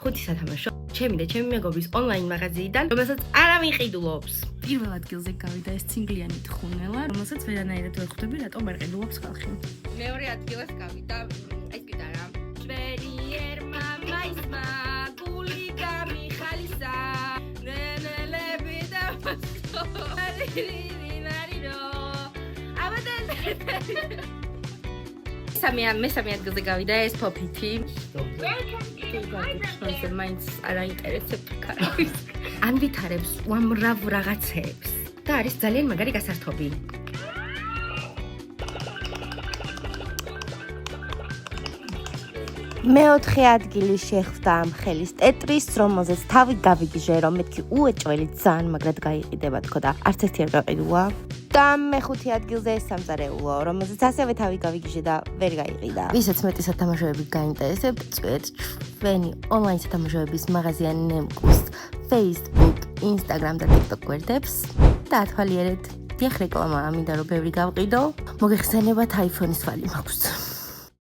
ხუთი სათამაშო, ჩემი და ჩემი მეგობრის ონლაინ მაღაზიიდან, რომელსაც არავინ ყიდულობს. პირველ ადგილზე გავიდა ეს ცინგლიანი თხუნელა, რომელსაც ვერანაირად ვერ ხვდები, რატომ არ ყიდულობს ხალხი. მეორე ადგილას გავიდა ეს გიტარა. შვენიერმა მაისმა გული გამიხალისა. ნენელები და მესამე ადგილზე გავიდა ეს პოპიტი. მაინც არ აინტერესებს კარგის. ან ვითარებს უამრავ რაღაცებს და არის ძალიან მაგარი გასართობი. მეოთხე ადგილი შეხვდა ამ ხელის ტეტრის, რომელზეც თავი გავიგიჟე, რომ მეთქი უეჭველი ძალიან მაგრად გაიყიდება თქო და არც ერთი არ გაყიდულა. და მეხუთე ადგილზე ეს სამზარეულო, რომელზეც ასევე თავი გავიგიჟე და ვერ გაიყიდა. ვისაც მეტი სათამაშოები გაინტერესებთ, წვეთ ჩვენი ონლაინ სათამაშოების მაღაზია ნემკუს Facebook, Instagram და TikTok გვერდებს და ათვალიერეთ. დიახ რეკლამა ამინდა რომ ბევრი გავყიდო. მოგეხსენებათ iPhone-ის ვალი მაქვს.